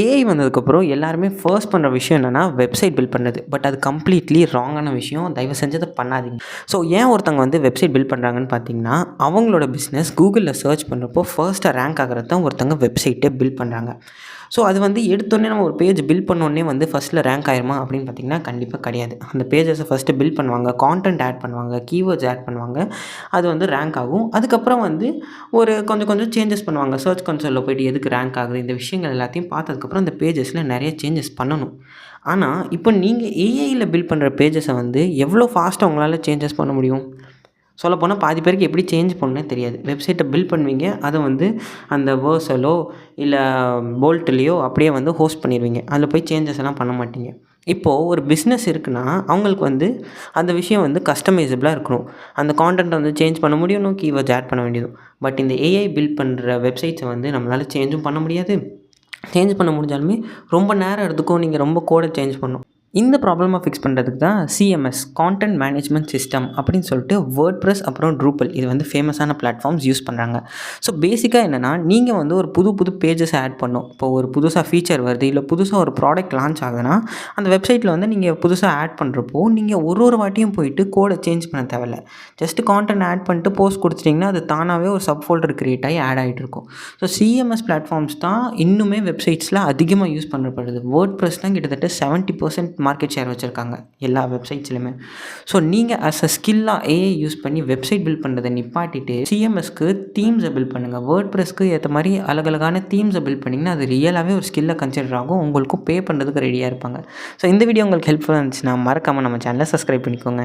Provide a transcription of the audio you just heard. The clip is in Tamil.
ஏஐ வந்ததுக்கப்புறம் எல்லாருமே ஃபர்ஸ்ட் பண்ணுற விஷயம் என்னென்னா வெப்சைட் பில்ட் பண்ணுறது. பட் அது கம்ப்ளீட்லி ராங்கான விஷயம். தயவு செஞ்சு அதை பண்ணாதீங்க. ஸோ ஏன் ஒருத்தவங்க வந்து வெப்சைட் பில்ட் பண்ணுறாங்கன்னு பார்த்தீங்கன்னா, அவங்களோட பிஸ்னஸ் கூகுளில் சர்ச் பண்ணுறப்போ ஃபர்ஸ்ட்டாக ரேங்க் ஆகிறது தான் ஒருத்தவங்க வெப்சைட்டே பில்ட் பண்ணுறாங்க. ஸோ அது வந்து எடுத்தோடனே நம்ம ஒரு பேஜ் பில்ட் பண்ணோடனே வந்து ஃபஸ்ட்டில் ரேங்க் ஆயிருமா அப்படின்னு பார்த்தீங்கன்னா, கண்டிப்பாக கிடையாது. அந்த பேஜஸை ஃபஸ்ட்டு பில்ட் பண்ணுவாங்க, கான்டென்ட் ஆட் பண்ணுவாங்க, கீவேர்ட்ஸ் ஆட் பண்ணுவாங்க. அது வந்து ரேங்க் ஆகும். அதுக்கப்புறம் வந்து ஒரு கொஞ்சம் கொஞ்சம் சேஞ்சஸ் பண்ணுவாங்க. சர்ச் கன்சோலில் போய்ட்டு எதுக்கு ரேங்க் ஆகுது, இந்த விஷயங்கள் எல்லாத்தையும் பார்த்ததுக்கப்புறம் அந்த பேஜஸில் நிறைய சேஞ்சஸ் பண்ணணும். ஆனால் இப்போ நீங்கள் ஏஐயில் பில்ட் பண்ணுற பேஜஸை வந்து எவ்வளோ ஃபாஸ்ட்டாக உங்களால் சேஞ்சஸ் பண்ண முடியும்? சொல்லப்போனால் பாதி பேருக்கு எப்படி சேஞ்ச் பண்ணணுன்னே தெரியாது. வெப்சைட்டை பில்ட் பண்ணுவீங்க. அதை வந்து அந்த வேர்சலோ இல்லை போல்ட்லேயோ அப்படியே வந்து ஹோஸ்ட் பண்ணிடுவீங்க. அதில் போய் சேஞ்சஸ் எல்லாம் பண்ண மாட்டீங்க. இப்போது ஒரு பிஸ்னஸ் இருக்குன்னா, அவங்களுக்கு வந்து அந்த விஷயம் வந்து கஸ்டமைசபிளாக இருக்கணும். அந்த கான்டென்ட்டை வந்து சேஞ்ச் பண்ண முடியணும், கீவேர்ட்ஸ் ஆட் பண்ண வேண்டியதும். பட் இந்த ஏஐ பில்ட் பண்ணுற வெப்சைட்ஸை வந்து நம்மளால் சேஞ்சும் பண்ண முடியாது. சேஞ்ச் பண்ண முடிஞ்சாலுமே ரொம்ப நேரம் எடுத்துக்கும். நீங்கள் ரொம்ப கோடை சேஞ்ச் பண்ணணும். இந்த ப்ராப்ளமை ஃபிக்ஸ் பண்ணுறதுக்கு தான் சிஎம்எஸ் கான்டென்ட் மேனேஜ்மெண்ட் சிஸ்டம் அப்படின்னு சொல்லிட்டு வேர்ட்பிரஸ் அப்புறம் ட்ரூப்பல் இது வந்து ஃபேமஸான பிளாட்ஃபார்ம்ஸ் யூஸ் பண்ணுறாங்க. ஸோ பேசிக்காக என்னென்னா, நீங்கள் வந்து ஒரு புது பேஜஸ் ஆட் பண்ணணும். இப்போ ஒரு புதுசாக ஃபீச்சர் வருது, இல்லை புதுசாக ஒரு ப்ராடக்ட் லான்ச் ஆகுதுன்னா, அந்த வெப்சைட்டில் வந்து நீங்கள் புதுசாக ஆட் பண்ணுறப்போ நீங்கள் ஒரு வாட்டியும் போயிட்டு கோடை சேஞ்ச் பண்ண தேவையில்ல. ஜஸ்ட் கான்டென்ட் ஆட் பண்ணிட்டு போஸ்ட் கொடுத்துட்டிங்கன்னா அது தானாகவே ஒரு சப் ஃபோல்டர் க்ரியேட் ஆகி ஆட் ஆகிட்டு இருக்கும். ஸோ சிஎம்எஸ் பிளாட்ஃபார்ம்ஸ் தான் இன்னுமே வெப்சைட்ஸில் அதிகமாக யூஸ் பண்ணப்படுது. வேர்ட்பிரஸ் தான் கிட்டத்தட்ட 70% மார்க்கெட் ஷேர் வச்சுருக்காங்க எல்லா வெப்சைட்ஸ்லையுமே. ஸோ நீங்கள் அஸ் அ ஸ்கில்லாக ஏஐ யூஸ் பண்ணி வெப்சைட் பில்ட் பண்ணுறதை நிப்பாட்டிட்டு சிஎம்எஸ்க்கு தீம்ஸை பில்ட் பண்ணுங்கள். வேர்ட்பிரஸ்க்கு ஏற்ற மாதிரி அழகழகான தீம்ஸை பில்ட் பண்ணிங்கன்னா அது ரியலாகவே ஒரு ஸ்கில்லை கன்சிடர் ஆகும். உங்களுக்கும் பே பண்ணுறதுக்கு ரெடியாக இருப்பாங்க. ஸோ இந்த வீடியோ உங்களுக்கு ஹெல்ப்ஃபுல்லாக இருந்துச்சுன்னா மறக்காமல் நம்ம சேனலை சப்ஸ்கிரைப் பண்ணிக்கோங்க.